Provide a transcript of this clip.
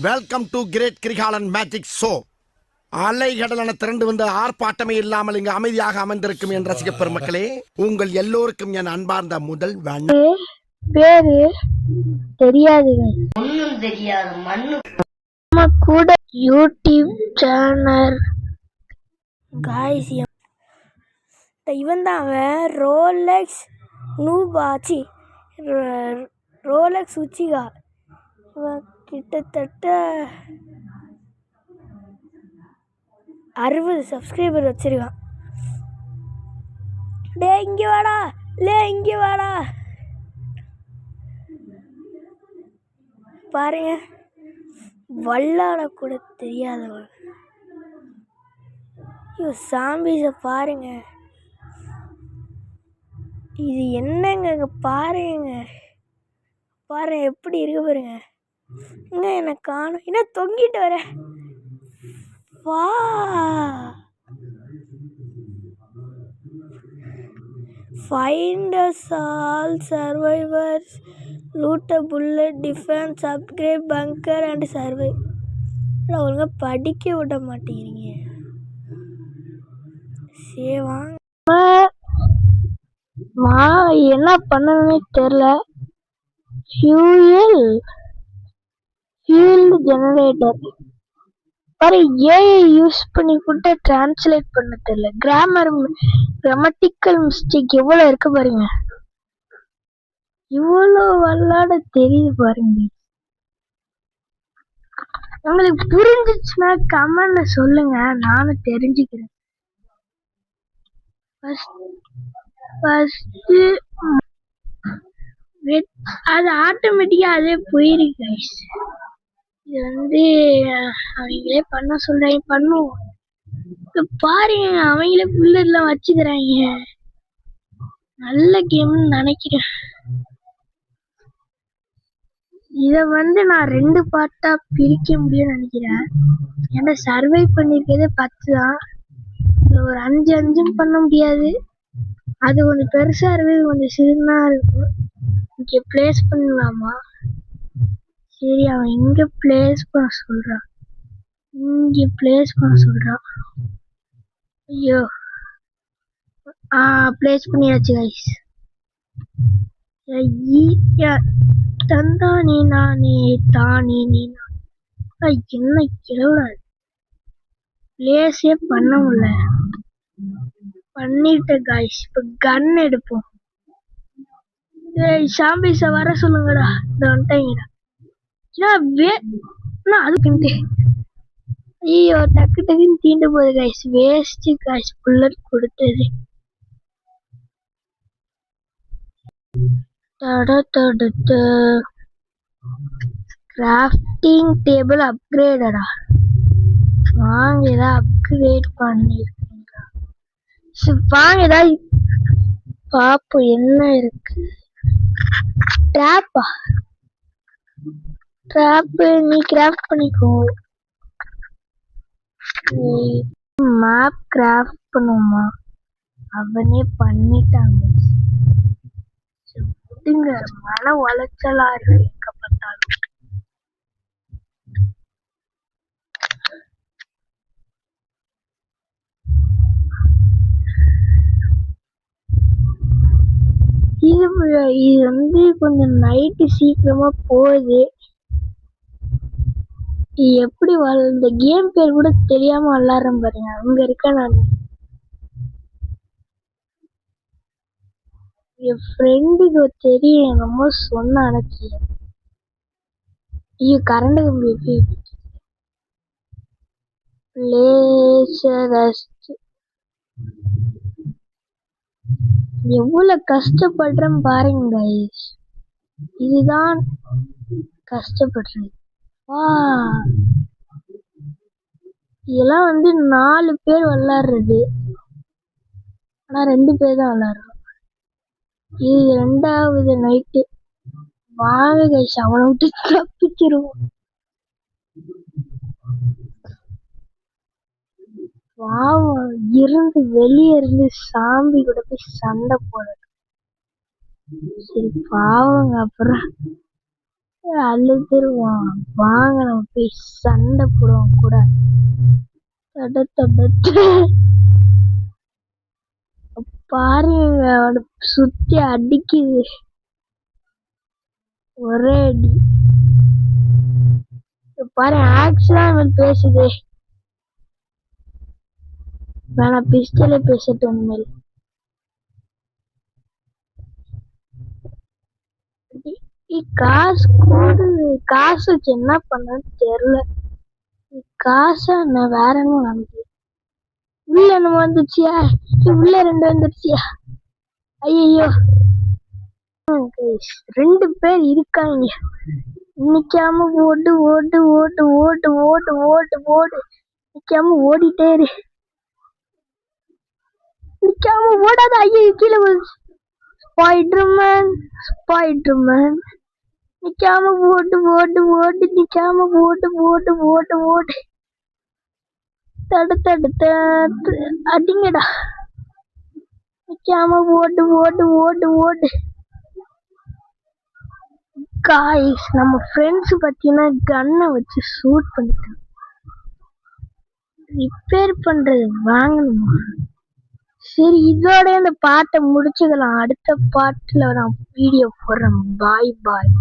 Welcome to great Kirikalan magic show. அலைகடலான திரண்டு வந்து ஆர்ப்பாட்டமே இல்லாமல் இங்கு அமைதியாக அமைந்திருக்கும் என் ரசிக பெருமக்களே, உங்கள் எல்லோருக்கும் என் அன்பார்ந்த முதல் பேரு தெரியாதுங்க, ஒன்னும் தெரியாது. மண்ணு கூட யூடியூப் சேனல் காய்ஸ், இவன் தான் அவன் ரோலெக்ஸ் நூபாச்சி ரோலெக்ஸ் உச்சிகா. இவன் கிட்டத்தட்ட 60 சப்ஸ்கிரைபர் வச்சிருக்கான். டே இங்கே வாடா, இங்கே வாடா. பாருங்க, வல்லாட கூட தெரியாதவன். ஐயோ சாம்பிஸை பாருங்க, இது என்னங்க பாருங்க, பாருங்க எப்படி இருக்கு பாருங்க. இங்க எனக்கு காணும், என்ன தொங்கிட்டு வர. வா, find us all survivors, loot a bullet, defense, upgrade, bunker and survive. ஒழுங்கா படிக்க விட மாட்டேங்கிறீங்க. சரி வாங்க, என்ன பண்ணணும்னே தெரியல. ஃபியூல் ஜெனரேட்டர் பாரு, ஏஐ யூஸ் பண்ணி கூட டிரான்ஸ்லேட் பண்ண தெரியல. கிராமட்டிக்கல் மிஸ்டேக் எவ்வளவு இருக்கு பாருங்க, இவ்வளவு விளையாட தெரியுது பாருங்க. உங்களுக்கு புரிஞ்சிச்சுன்னா கமெண்ட்ல சொல்லுங்க, நானும் தெரிஞ்சுக்கிறேன். அது ஆட்டோமேட்டிக்கா அதே போயிருக்கு. இது வந்து அவங்களே பண்ண சொல்றாங்க, பண்ணுவோம். பாருங்க, அவங்களே புல்லட்லாம் வச்சுக்கிறாங்க. நல்ல கேம்னு நினைக்கிறேன். இத வந்து நான் 2 பார்ட்டா பிரிக்க முடியும்னு நினைக்கிறேன். ஏன்னா சர்வை பண்ணிருக்கதே 10 தான், ஒரு 5 பண்ண முடியாது. அது கொஞ்சம் பெருசா இருக்கு, கொஞ்சம் சிறுனா இருக்கும். இங்க பிளேஸ் பண்ணலாமா? சரி, அவன் இங்க பிளேஸ் பண்ண சொல்றான், இங்க பிளேஸ் பண்ண சொல்றான். ஐயோ, பிளேஸ் பண்ணியாச்சு கைஸ். தந்தானே நானே தானே நீ, என்ன கிழவராது, பிளேஸே பண்ண முடியல. பண்ணிட்ட கைஸ், இப்ப கன் எடுப்போம். சாம்பிஸ வர சொல்லுங்கடா, இந்த வந்துட்டாங்கடா. அதுக்கு ஐயோ டக்கு டக்குன்னு தீண்டு போகுது கைஸ், வேஸ்ட் கைஸ் புல்லட் கொடுத்தது. கிராஃப்டிங் டேபிள் அப்கிரேடடா, வாங்க ஏதாவது அப்கிரேட் பண்ணிருக்கீங்களா? வாங்க ஏதாவது பாப்போம் என்ன இருக்கு. ட்ராப்பா, ட்ராப் நீ கிராஃப்ட் பண்ணிக்கோ. மேப் கிராஃப்ட் பண்ணுவோமா? அவனே பண்ணிட்டாங்க. மன உளைச்சலா இருக்கு எங்க பார்த்தாலும். இது வந்து கொஞ்சம் நைட்டு சீக்கிரமா போகுது. எப்படி இந்த கேம் பேர் கூட தெரியாம விளாடுறேன் பாருங்க. அங்க இருக்க நான் என் ஃப்ரெண்டுக்கு தெரியும், என்னமோ சொன்ன அனுப்பி. ஐயோ கரண்ட் கம்பி எவ்வளவு கஷ்டப்படுறேன் பாருங்க கைஸ். இதுதான் கஷ்டப்படுறேன். இதெல்லாம் வந்து 4 பேர் விளையாடுறது, ஆனா 2 பேர் தான் விளையாடுறோம். இது 2வது நைட்டு. வாங்க கைஸ், அவனை விட்டு தப்பிச்சிருவோம். பாவம் இருந்து வெளியே இருந்து சாம்பி கூட போய் சண்டை போடுறது. சரி பாவங்க, அப்புறம் அழுதுருவான். வாங்க நம்ம போய் சண்டை போடுவோம் கூட. தட தட தட. பாருங்க அவனை சுத்தி அடிக்குது. ஒரே அடி. பாரு ஆக்ஸ்லாம் அவன் பேசுது. வேணா பிஸ்டலே பேசட்டும் உண்மையில். காசு கூடு. காசு வச்சு என்ன பண்ணன்னு தெரியல. காசை நான் வேற என்ன நினைக்கிறேன். உள்ள என்ன வந்துச்சியா? உள்ள 2 வந்துருச்சியா? ஐயோ 2 பேர் இருக்காங்க. நிக்காம ஓட்டு ஓட்டு ஓட்டு ஓட்டு ஓட்டு ஓட்டு ஓட்டு. நிக்காம ஓடிட்டே இரு. நிக்காம ஓடாத. ஐயோ கீழே ஸ்பைடர்மேன் ஸ்பைடர்மேன். நிக்காம ஓட்டு ஓட்டு ஓட்டு. நிக்காம ஓட்டு ஓட்டு ஓட்டு ஓட்டு. தடு தடு தடு. அடிங்கடா. நிக்காம ஓட்டு ஓட்டு ஓட்டு ஓட்டு. காய்ஸ் நம்ம ஃப்ரெண்ட்ஸ் பார்த்தீங்கன்னா கன்னை வச்சு ஷூட் பண்ணிட்டாங்க. ரிப்பேர் பண்றது வாங்கணுமா? சரி இதோட இந்த பாட்டை முடிச்சுக்கலாம். அடுத்த பாட்டுல நான் வீடியோ போடுறேன். பாய் பாய்.